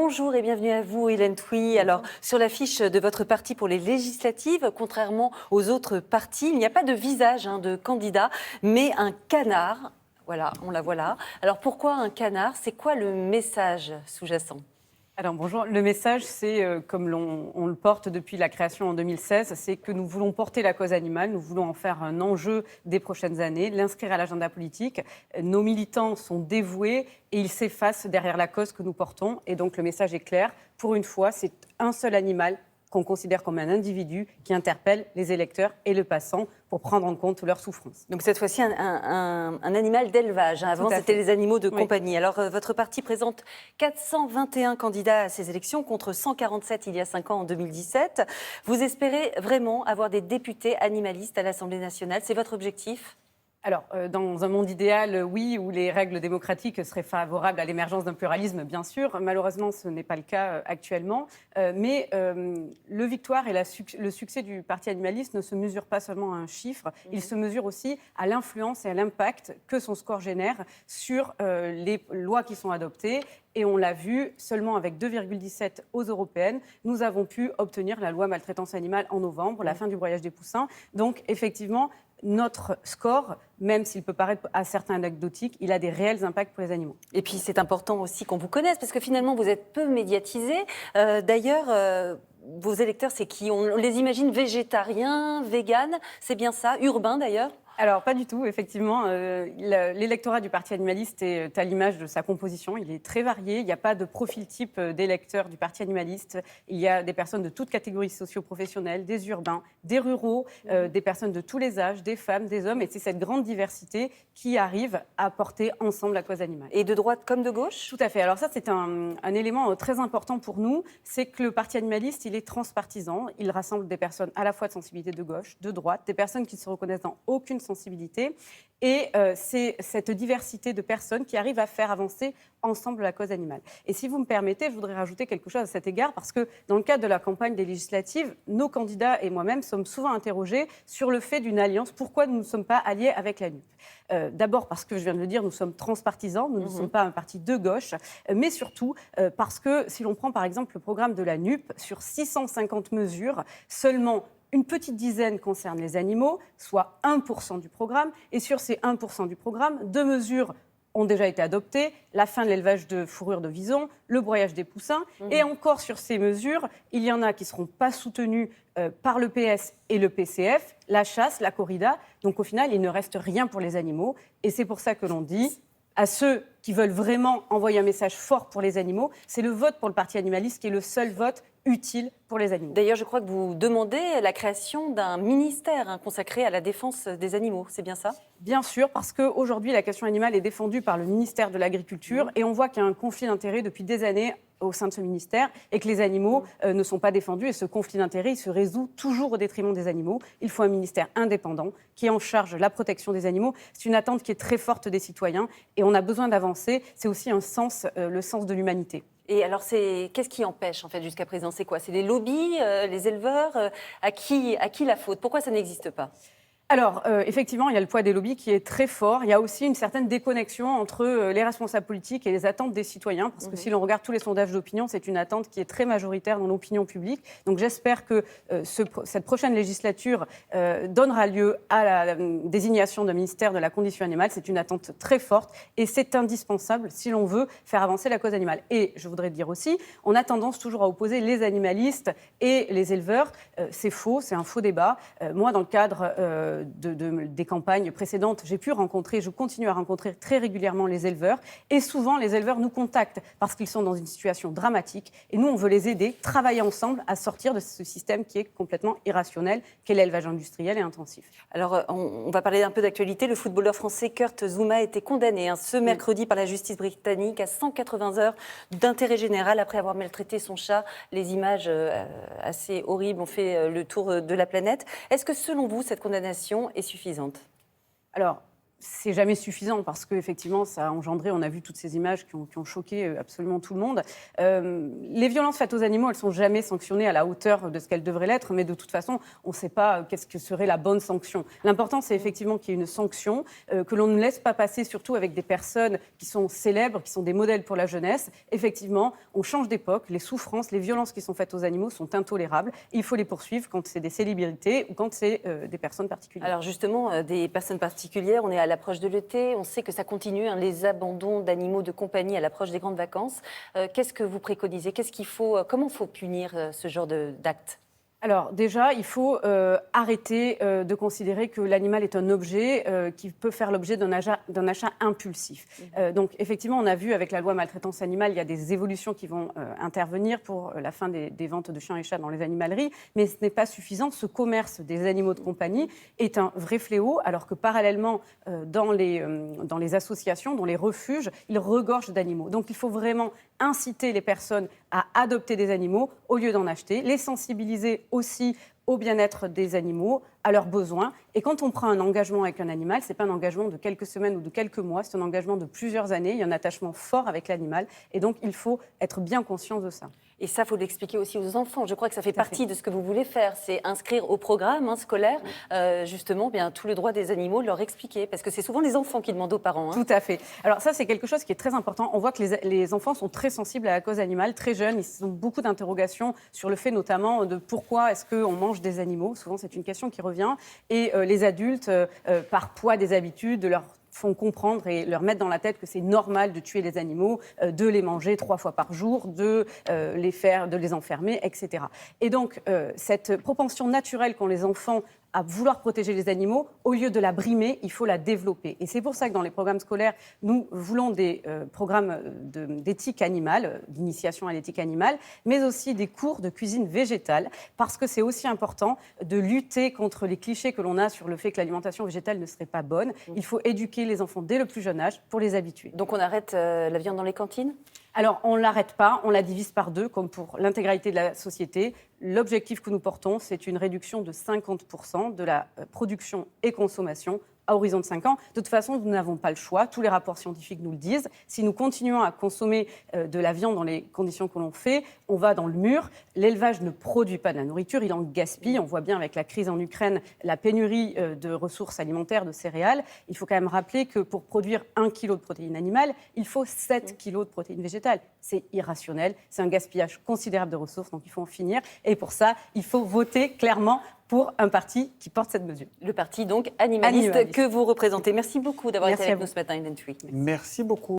Bonjour et bienvenue à vous, Hélène Thuy. Alors, sur l'affiche de votre parti pour les législatives, contrairement aux autres partis, il n'y a pas de visage de candidat, mais un canard. Voilà, on la voit là. Alors, pourquoi un canard? C'est quoi le message sous-jacent? Alors bonjour, le message c'est, comme on le porte depuis la création en 2016, c'est que nous voulons porter la cause animale, nous voulons en faire un enjeu des prochaines années, l'inscrire à l'agenda politique. Nos militants sont dévoués et ils s'effacent derrière la cause que nous portons. Et donc le message est clair, pour une fois, c'est un seul animal qu'on considère comme un individu qui interpelle les électeurs et le passant pour prendre en compte leurs souffrances. Donc cette fois-ci, un animal d'élevage. Avant, c'était les animaux de compagnie. Alors, votre parti présente 421 candidats à ces élections contre 147 il y a 5 ans, en 2017. Vous espérez vraiment avoir des députés animalistes à l'Assemblée nationale? C'est votre objectif? Alors, dans un monde idéal, oui, où les règles démocratiques seraient favorables à l'émergence d'un pluralisme, bien sûr. Malheureusement, ce n'est pas le cas actuellement. Mais le victoire et le succès du parti animaliste ne se mesurent pas seulement à un chiffre, il se mesure aussi à l'influence et à l'impact que son score génère sur les lois qui sont adoptées. Et on l'a vu, seulement avec 2,17 aux européennes, nous avons pu obtenir la loi maltraitance animale en novembre, la fin du broyage des poussins. Donc, effectivement, notre score, même s'il peut paraître à certains anecdotique, il a des réels impacts pour les animaux. Et puis c'est important aussi qu'on vous connaisse, parce que finalement vous êtes peu médiatisé. D'ailleurs, vos électeurs, c'est qui? On les imagine végétariens, véganes, c'est bien ça? Urbains d'ailleurs? Alors, pas du tout, effectivement. L'électorat du Parti animaliste est à l'image de sa composition. Il est très varié. Il n'y a pas de profil type d'électeurs du Parti animaliste. Il y a des personnes de toutes catégories socio-professionnelles, des urbains, des ruraux, des personnes de tous les âges, des femmes, des hommes. Et c'est cette grande diversité qui arrive à porter ensemble la cause animale. Et de droite comme de gauche? Tout à fait. Alors ça, c'est un élément très important pour nous. C'est que le Parti animaliste, il est transpartisan. Il rassemble des personnes à la fois de sensibilité de gauche, de droite, des personnes qui ne se reconnaissent dans aucune sensibilité. Et c'est cette diversité de personnes qui arrivent à faire avancer ensemble la cause animale. Et si vous me permettez, je voudrais rajouter quelque chose à cet égard, parce que dans le cadre de la campagne des législatives, nos candidats et moi-même sommes souvent interrogés sur le fait d'une alliance. Pourquoi nous ne sommes pas alliés avec la NUP? D'abord parce que, je viens de le dire, nous sommes transpartisans, nous ne sommes pas un parti de gauche, mais surtout parce que si l'on prend par exemple le programme de la NUP, sur 650 mesures, seulement une petite dizaine concerne les animaux, soit 1% du programme. Et sur ces 1% du programme, 2 mesures ont déjà été adoptées, la fin de l'élevage de fourrure de vison, le broyage des poussins. Et encore sur ces mesures, il y en a qui ne seront pas soutenues par le PS et le PCF, la chasse, la corrida. Donc au final, il ne reste rien pour les animaux. Et c'est pour ça que l'on dit à ceux qui veulent vraiment envoyer un message fort pour les animaux, c'est le vote pour le Parti animaliste qui est le seul vote utile pour les animaux. D'ailleurs, je crois que vous demandez la création d'un ministère consacré à la défense des animaux, c'est bien ça? Bien sûr, parce qu'aujourd'hui, la question animale est défendue par le ministère de l'Agriculture et on voit qu'il y a un conflit d'intérêts depuis des années au sein de ce ministère et que les animaux ne sont pas défendus et ce conflit d'intérêts, il se résout toujours au détriment des animaux. Il faut un ministère indépendant qui est en charge de la protection des animaux. C'est une attente qui est très forte des citoyens et on a besoin d'avancer. C'est aussi le sens de l'humanité. Et alors, qu'est-ce qui empêche, en fait, jusqu'à présent? C'est quoi? C'est les lobbies, les éleveurs? À qui la faute? Pourquoi ça n'existe pas? Alors, effectivement, il y a le poids des lobbies qui est très fort. Il y a aussi une certaine déconnexion entre les responsables politiques et les attentes des citoyens. Parce que si l'on regarde tous les sondages d'opinion, c'est une attente qui est très majoritaire dans l'opinion publique. Donc j'espère que cette prochaine législature donnera lieu à la désignation d'un ministère de la condition animale. C'est une attente très forte et c'est indispensable si l'on veut faire avancer la cause animale. Et je voudrais dire aussi, on a tendance toujours à opposer les animalistes et les éleveurs. C'est faux, c'est un faux débat. Moi, dans le cadre des campagnes précédentes, je continue à rencontrer très régulièrement les éleveurs et souvent les éleveurs nous contactent parce qu'ils sont dans une situation dramatique et nous on veut les aider, travailler ensemble à sortir de ce système qui est complètement irrationnel, qu'est l'élevage industriel et intensif. Alors on va parler un peu d'actualité. Le footballeur français Kurt Zouma a été condamné ce mercredi par la justice britannique à 180 heures d'intérêt général après avoir maltraité son chat. Les images assez horribles ont fait le tour de la planète. Est-ce que selon vous cette condamnation est suffisante? Alors, c'est jamais suffisant parce qu'effectivement, ça a engendré, on a vu toutes ces images qui ont choqué absolument tout le monde. Les violences faites aux animaux, elles ne sont jamais sanctionnées à la hauteur de ce qu'elles devraient l'être, mais de toute façon, on ne sait pas qu'est-ce que serait la bonne sanction. L'important, c'est effectivement qu'il y ait une sanction, que l'on ne laisse pas passer, surtout avec des personnes qui sont célèbres, qui sont des modèles pour la jeunesse. Effectivement, on change d'époque, les souffrances, les violences qui sont faites aux animaux sont intolérables. Il faut les poursuivre quand c'est des célébrités ou quand c'est des personnes particulières. Alors justement, des personnes particulières, on est à l'approche de l'été, on sait que ça continue, les abandons d'animaux de compagnie à l'approche des grandes vacances. Qu'est-ce que vous préconisez? Comment faut punir ce genre d'actes? Alors déjà, il faut arrêter de considérer que l'animal est un objet qui peut faire l'objet d'un achat impulsif. Donc effectivement, on a vu avec la loi maltraitance animale, il y a des évolutions qui vont intervenir pour la fin des ventes de chiens et chats dans les animaleries, mais ce n'est pas suffisant. Ce commerce des animaux de compagnie est un vrai fléau, alors que parallèlement, dans les associations, dans les refuges, ils regorgent d'animaux. Donc il faut vraiment inciter les personnes à adopter des animaux au lieu d'en acheter, les sensibiliser aussi au bien-être des animaux, à leurs besoins. Et quand on prend un engagement avec un animal, ce n'est pas un engagement de quelques semaines ou de quelques mois, c'est un engagement de plusieurs années. Il y a un attachement fort avec l'animal. Et donc, il faut être bien conscient de ça. Et ça, il faut l'expliquer aussi aux enfants. Je crois que ça fait partie de ce que vous voulez faire, c'est inscrire au programme scolaire, justement, tout le droit des animaux, leur expliquer. Parce que c'est souvent les enfants qui demandent aux parents. Tout à fait. Alors ça, c'est quelque chose qui est très important. On voit que les enfants sont très sensibles à la cause animale, très jeunes. Ils ont beaucoup d'interrogations sur le fait notamment de pourquoi est-ce qu'on mange des animaux. Souvent, c'est une question qui revient. Et les adultes, par poids des habitudes, leur font comprendre et leur mettre dans la tête que c'est normal de tuer les animaux, de les manger 3 fois par jour, de les enfermer, etc. Et donc, cette propension naturelle qu'ont les enfants à vouloir protéger les animaux, au lieu de la brimer, il faut la développer. Et c'est pour ça que dans les programmes scolaires, nous voulons des programmes d'éthique animale, d'initiation à l'éthique animale, mais aussi des cours de cuisine végétale, parce que c'est aussi important de lutter contre les clichés que l'on a sur le fait que l'alimentation végétale ne serait pas bonne. Il faut éduquer les enfants dès le plus jeune âge pour les habituer. Donc on arrête la viande dans les cantines ? Alors, on ne l'arrête pas, on la divise par 2, comme pour l'intégralité de la société. L'objectif que nous portons, c'est une réduction de 50% de la production et consommation à horizon de 5 ans. De toute façon, nous n'avons pas le choix. Tous les rapports scientifiques nous le disent. Si nous continuons à consommer de la viande dans les conditions que l'on fait, on va dans le mur. L'élevage ne produit pas de la nourriture, il en gaspille. On voit bien avec la crise en Ukraine, la pénurie de ressources alimentaires, de céréales. Il faut quand même rappeler que pour produire 1 kg de protéines animales, il faut 7 kg de protéines végétales. C'est irrationnel, c'est un gaspillage considérable de ressources, donc il faut en finir. Et pour ça, il faut voter clairement pour un parti qui porte cette mesure. Le parti donc animaliste que vous représentez. Merci beaucoup d'avoir été avec nous ce matin, Hélène Thuy. Merci beaucoup.